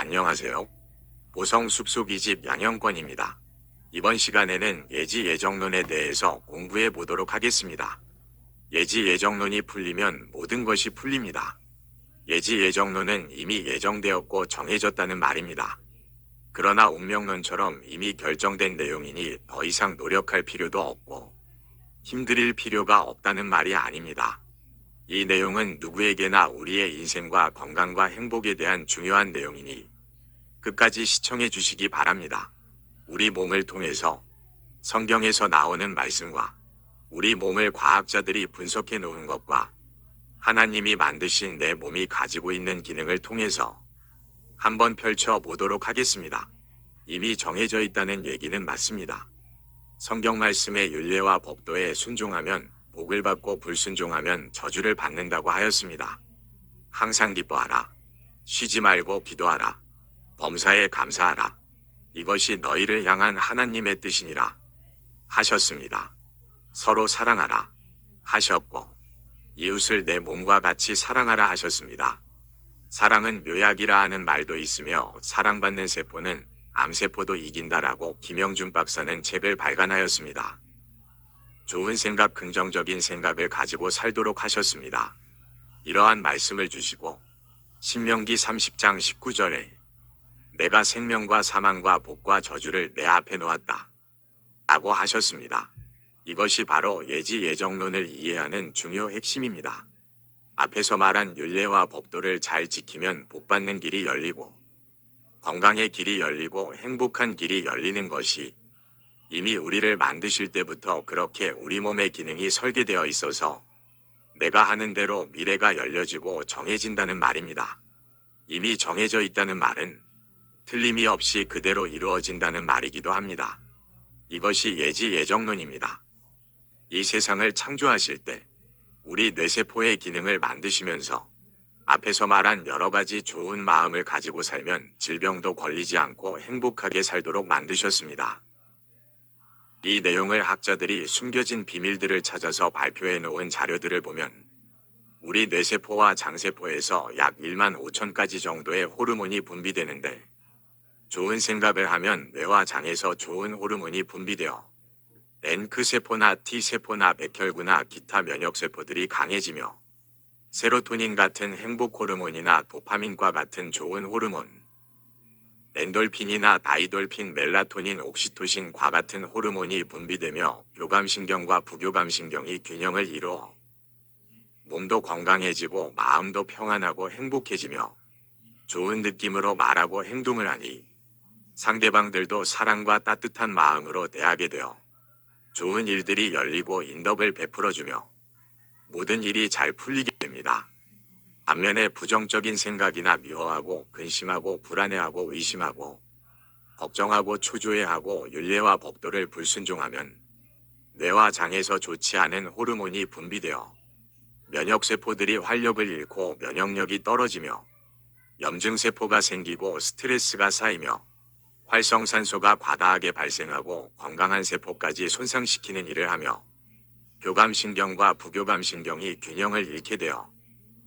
안녕하세요. 보성 숲속 2집 양형권입니다. 이번 시간에는 예지 예정론에 대해서 공부해 보도록 하겠습니다. 예지 예정론이 풀리면 모든 것이 풀립니다. 예지 예정론은 이미 예정되었고 정해졌다는 말입니다. 그러나 운명론처럼 이미 결정된 내용이니 더 이상 노력할 필요도 없고 힘들일 필요가 없다는 말이 아닙니다. 이 내용은 누구에게나 우리의 인생과 건강과 행복에 대한 중요한 내용이니 끝까지 시청해 주시기 바랍니다. 우리 몸을 통해서 성경에서 나오는 말씀과 우리 몸을 과학자들이 분석해 놓은 것과 하나님이 만드신 내 몸이 가지고 있는 기능을 통해서 한번 펼쳐 보도록 하겠습니다. 이미 정해져 있다는 얘기는 맞습니다. 성경 말씀의 율례와 법도에 순종하면 복을 받고 불순종하면 저주를 받는다고 하였습니다. 항상 기뻐하라. 쉬지 말고 기도하라. 범사에 감사하라. 이것이 너희를 향한 하나님의 뜻이니라 하셨습니다. 서로 사랑하라 하셨고 이웃을 내 몸과 같이 사랑하라 하셨습니다. 사랑은 묘약이라 하는 말도 있으며 사랑받는 세포는 암세포도 이긴다라고 김영준 박사는 책을 발간하였습니다. 좋은 생각, 긍정적인 생각을 가지고 살도록 하셨습니다. 이러한 말씀을 주시고 신명기 30장 19절에 내가 생명과 사망과 복과 저주를 내 앞에 놓았다 라고 하셨습니다. 이것이 바로 예지 예정론을 이해하는 중요 핵심입니다. 앞에서 말한 율례와 법도를 잘 지키면 복받는 길이 열리고 건강의 길이 열리고 행복한 길이 열리는 것이 이미 우리를 만드실 때부터 그렇게 우리 몸의 기능이 설계되어 있어서 내가 하는 대로 미래가 열려지고 정해진다는 말입니다. 이미 정해져 있다는 말은 틀림이 없이 그대로 이루어진다는 말이기도 합니다. 이것이 예지 예정론입니다. 이 세상을 창조하실 때 우리 뇌세포의 기능을 만드시면서 앞에서 말한 여러 가지 좋은 마음을 가지고 살면 질병도 걸리지 않고 행복하게 살도록 만드셨습니다. 이 내용을 학자들이 숨겨진 비밀들을 찾아서 발표해 놓은 자료들을 보면 우리 뇌세포와 장세포에서 약 1만 5천가지 정도의 호르몬이 분비되는데 좋은 생각을 하면 뇌와 장에서 좋은 호르몬이 분비되어 N크세포나 T세포나 백혈구나 기타 면역세포들이 강해지며 세로토닌 같은 행복 호르몬이나 도파민과 같은 좋은 호르몬, 엔돌핀이나 다이돌핀, 멜라토닌, 옥시토신과 같은 호르몬이 분비되며 교감신경과 부교감신경이 균형을 이루어 몸도 건강해지고 마음도 평안하고 행복해지며 좋은 느낌으로 말하고 행동을 하니 상대방들도 사랑과 따뜻한 마음으로 대하게 되어 좋은 일들이 열리고 인덕을 베풀어주며 모든 일이 잘 풀리게 됩니다. 반면에 부정적인 생각이나 미워하고 근심하고 불안해하고 의심하고 걱정하고 초조해하고 율례와 법도를 불순종하면 뇌와 장에서 좋지 않은 호르몬이 분비되어 면역세포들이 활력을 잃고 면역력이 떨어지며 염증세포가 생기고 스트레스가 쌓이며 활성산소가 과다하게 발생하고 건강한 세포까지 손상시키는 일을 하며 교감신경과 부교감신경이 균형을 잃게 되어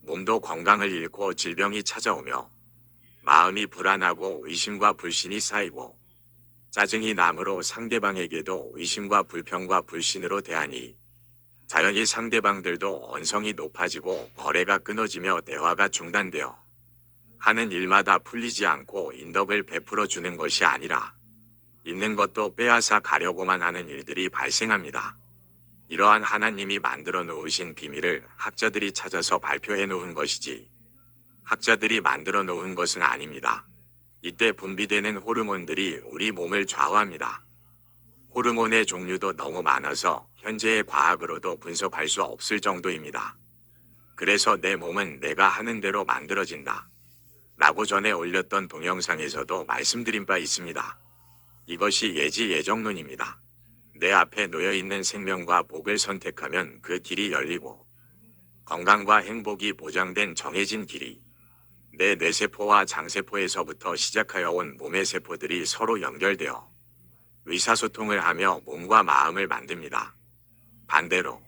몸도 건강을 잃고 질병이 찾아오며 마음이 불안하고 의심과 불신이 쌓이고 짜증이 남으로 상대방에게도 의심과 불평과 불신으로 대하니 자연히 상대방들도 언성이 높아지고 거래가 끊어지며 대화가 중단되어 하는 일마다 풀리지 않고 인덕을 베풀어 주는 것이 아니라 있는 것도 빼앗아 가려고만 하는 일들이 발생합니다. 이러한 하나님이 만들어 놓으신 비밀을 학자들이 찾아서 발표해 놓은 것이지 학자들이 만들어 놓은 것은 아닙니다. 이때 분비되는 호르몬들이 우리 몸을 좌우합니다. 호르몬의 종류도 너무 많아서 현재의 과학으로도 분석할 수 없을 정도입니다. 그래서 내 몸은 내가 하는 대로 만들어진다 라고 전에 올렸던 동영상에서도 말씀드린 바 있습니다. 이것이 예지 예정론입니다. 내 앞에 놓여있는 생명과 복을 선택하면 그 길이 열리고 건강과 행복이 보장된 정해진 길이 내 뇌세포와 장세포에서부터 시작하여 온 몸의 세포들이 서로 연결되어 의사소통을 하며 몸과 마음을 만듭니다. 반대로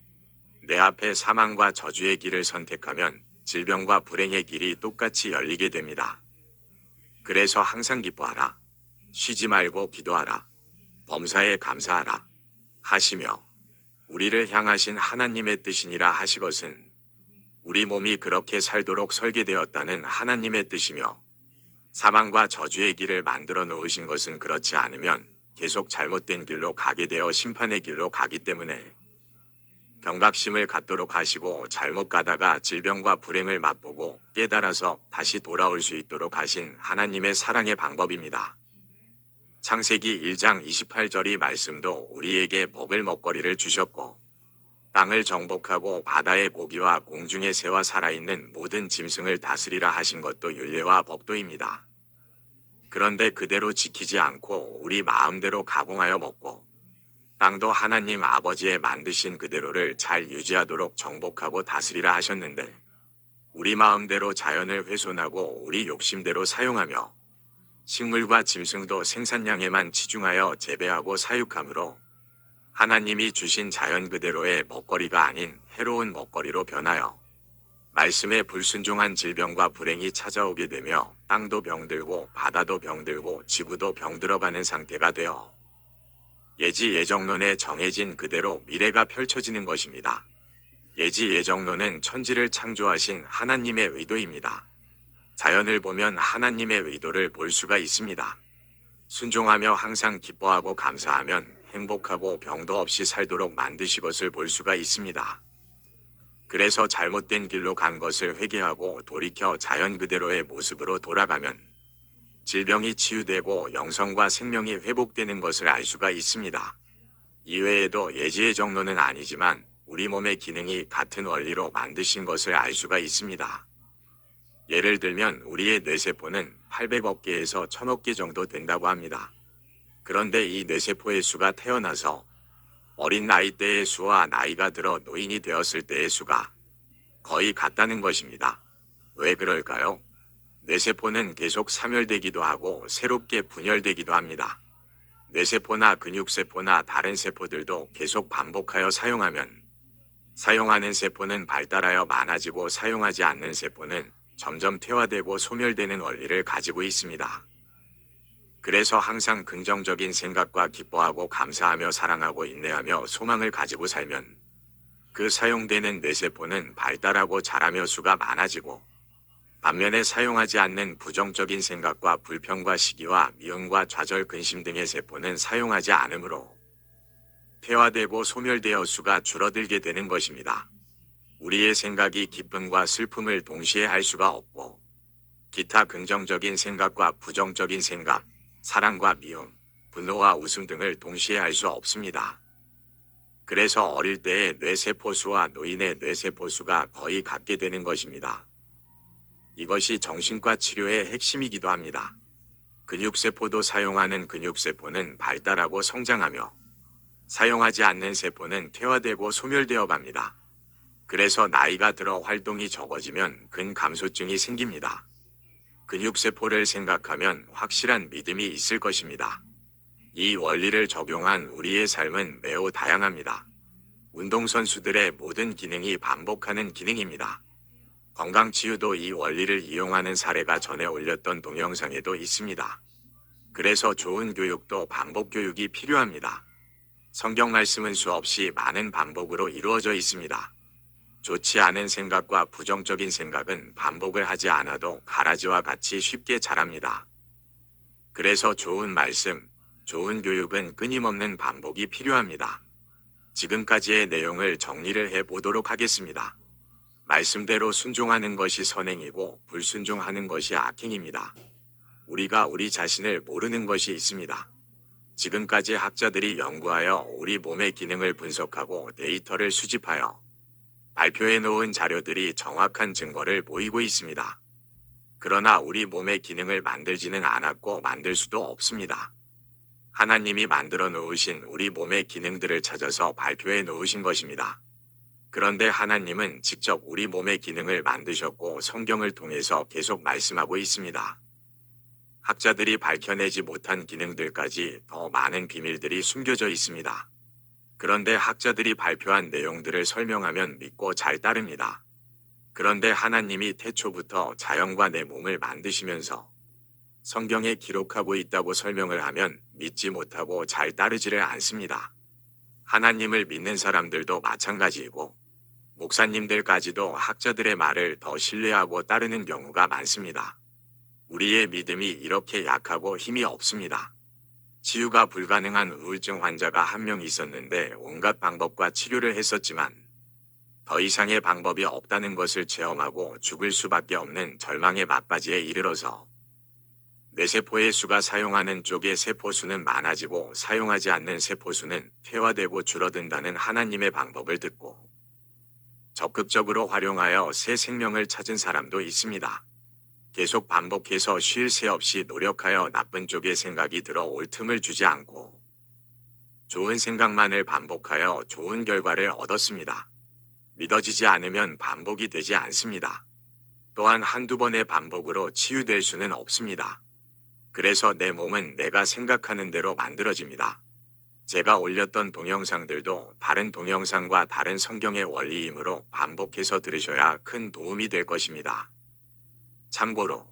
내 앞에 사망과 저주의 길을 선택하면 질병과 불행의 길이 똑같이 열리게 됩니다. 그래서 항상 기뻐하라. 쉬지 말고 기도하라. 범사에 감사하라. 하시며 우리를 향하신 하나님의 뜻이니라 하시것은 우리 몸이 그렇게 살도록 설계되었다는 하나님의 뜻이며 사망과 저주의 길을 만들어 놓으신 것은 그렇지 않으면 계속 잘못된 길로 가게 되어 심판의 길로 가기 때문에 경각심을 갖도록 하시고 잘못 가다가 질병과 불행을 맛보고 깨달아서 다시 돌아올 수 있도록 하신 하나님의 사랑의 방법입니다. 창세기 1장 28절이 말씀도 우리에게 먹을 먹거리를 주셨고 땅을 정복하고 바다의 고기와 공중의 새와 살아있는 모든 짐승을 다스리라 하신 것도 율례와 법도입니다. 그런데 그대로 지키지 않고 우리 마음대로 가공하여 먹고 땅도 하나님 아버지의 만드신 그대로를 잘 유지하도록 정복하고 다스리라 하셨는데 우리 마음대로 자연을 훼손하고 우리 욕심대로 사용하며 식물과 짐승도 생산량에만 치중하여 재배하고 사육함으로 하나님이 주신 자연 그대로의 먹거리가 아닌 해로운 먹거리로 변하여 말씀에 불순종한 질병과 불행이 찾아오게 되며 땅도 병들고 바다도 병들고 지구도 병들어가는 상태가 되어 예지예정론에 정해진 그대로 미래가 펼쳐지는 것입니다. 예지예정론은 천지를 창조하신 하나님의 의도입니다. 자연을 보면 하나님의 의도를 볼 수가 있습니다. 순종하며 항상 기뻐하고 감사하면 행복하고 병도 없이 살도록 만드시것을 볼 수가 있습니다. 그래서 잘못된 길로 간 것을 회개하고 돌이켜 자연 그대로의 모습으로 돌아가면 질병이 치유되고 영성과 생명이 회복되는 것을 알 수가 있습니다. 이외에도 예지예정론은 아니지만 우리 몸의 기능이 같은 원리로 만드신 것을 알 수가 있습니다. 예를 들면 우리의 뇌세포는 800억 개에서 1000억 개 정도 된다고 합니다. 그런데 이 뇌세포의 수가 태어나서 어린 나이 때의 수와 나이가 들어 노인이 되었을 때의 수가 거의 같다는 것입니다. 왜 그럴까요? 뇌세포는 계속 사멸되기도 하고 새롭게 분열되기도 합니다. 뇌세포나 근육세포나 다른 세포들도 계속 반복하여 사용하면 사용하는 세포는 발달하여 많아지고 사용하지 않는 세포는 점점 퇴화되고 소멸되는 원리를 가지고 있습니다. 그래서 항상 긍정적인 생각과 기뻐하고 감사하며 사랑하고 인내하며 소망을 가지고 살면 그 사용되는 뇌세포는 발달하고 자라며 수가 많아지고 반면에 사용하지 않는 부정적인 생각과 불평과 시기와 미움과 좌절 근심 등의 세포는 사용하지 않으므로 퇴화되고 소멸되어 수가 줄어들게 되는 것입니다. 우리의 생각이 기쁨과 슬픔을 동시에 할 수가 없고 기타 긍정적인 생각과 부정적인 생각, 사랑과 미움, 분노와 웃음 등을 동시에 할 수 없습니다. 그래서 어릴 때의 뇌세포수와 노인의 뇌세포수가 거의 같게 되는 것입니다. 이것이 정신과 치료의 핵심이기도 합니다. 근육세포도 사용하는 근육세포는 발달하고 성장하며 사용하지 않는 세포는 퇴화되고 소멸되어 갑니다. 그래서 나이가 들어 활동이 적어지면 근감소증이 생깁니다. 근육세포를 생각하면 확실한 믿음이 있을 것입니다. 이 원리를 적용한 우리의 삶은 매우 다양합니다. 운동선수들의 모든 기능이 반복하는 기능입니다. 건강치유도 이 원리를 이용하는 사례가 전에 올렸던 동영상에도 있습니다. 그래서 좋은 교육도 반복 교육이 필요합니다. 성경 말씀은 수없이 많은 반복으로 이루어져 있습니다. 좋지 않은 생각과 부정적인 생각은 반복을 하지 않아도 가라지와 같이 쉽게 자랍니다. 그래서 좋은 말씀, 좋은 교육은 끊임없는 반복이 필요합니다. 지금까지의 내용을 정리를 해보도록 하겠습니다. 말씀대로 순종하는 것이 선행이고 불순종하는 것이 악행입니다. 우리가 우리 자신을 모르는 것이 있습니다. 지금까지 학자들이 연구하여 우리 몸의 기능을 분석하고 데이터를 수집하여 발표해 놓은 자료들이 정확한 증거를 보이고 있습니다. 그러나 우리 몸의 기능을 만들지는 않았고 만들 수도 없습니다. 하나님이 만들어 놓으신 우리 몸의 기능들을 찾아서 발표해 놓으신 것입니다. 그런데 하나님은 직접 우리 몸의 기능을 만드셨고 성경을 통해서 계속 말씀하고 있습니다. 학자들이 밝혀내지 못한 기능들까지 더 많은 비밀들이 숨겨져 있습니다. 그런데 학자들이 발표한 내용들을 설명하면 믿고 잘 따릅니다. 그런데 하나님이 태초부터 자연과 내 몸을 만드시면서 성경에 기록하고 있다고 설명을 하면 믿지 못하고 잘 따르지를 않습니다. 하나님을 믿는 사람들도 마찬가지이고 목사님들까지도 학자들의 말을 더 신뢰하고 따르는 경우가 많습니다. 우리의 믿음이 이렇게 약하고 힘이 없습니다. 치유가 불가능한 우울증 환자가 한 명 있었는데 온갖 방법과 치료를 했었지만 더 이상의 방법이 없다는 것을 체험하고 죽을 수밖에 없는 절망의 막바지에 이르러서 뇌세포의 수가 사용하는 쪽의 세포수는 많아지고 사용하지 않는 세포수는 퇴화되고 줄어든다는 하나님의 방법을 듣고 적극적으로 활용하여 새 생명을 찾은 사람도 있습니다. 계속 반복해서 쉴 새 없이 노력하여 나쁜 쪽의 생각이 들어 올 틈을 주지 않고 좋은 생각만을 반복하여 좋은 결과를 얻었습니다. 믿어지지 않으면 반복이 되지 않습니다. 또한 한두 번의 반복으로 치유될 수는 없습니다. 그래서 내 몸은 내가 생각하는 대로 만들어집니다. 제가 올렸던 동영상들도 다른 동영상과 다른 성경의 원리이므로 반복해서 들으셔야 큰 도움이 될 것입니다. 참고로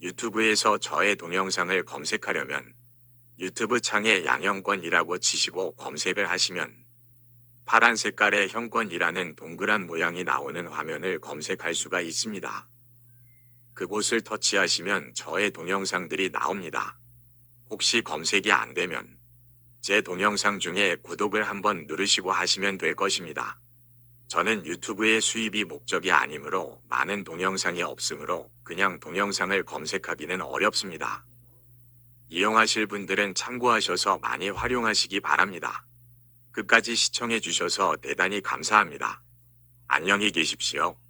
유튜브에서 저의 동영상을 검색하려면 유튜브 창에 양형권이라고 치시고 검색을 하시면 파란 색깔의 형권이라는 동그란 모양이 나오는 화면을 검색할 수가 있습니다. 그곳을 터치하시면 저의 동영상들이 나옵니다. 혹시 검색이 안 되면 제 동영상 중에 구독을 한번 누르시고 하시면 될 것입니다. 저는 유튜브의 수입이 목적이 아니므로 많은 동영상이 없으므로 그냥 동영상을 검색하기는 어렵습니다. 이용하실 분들은 참고하셔서 많이 활용하시기 바랍니다. 끝까지 시청해 주셔서 대단히 감사합니다. 안녕히 계십시오.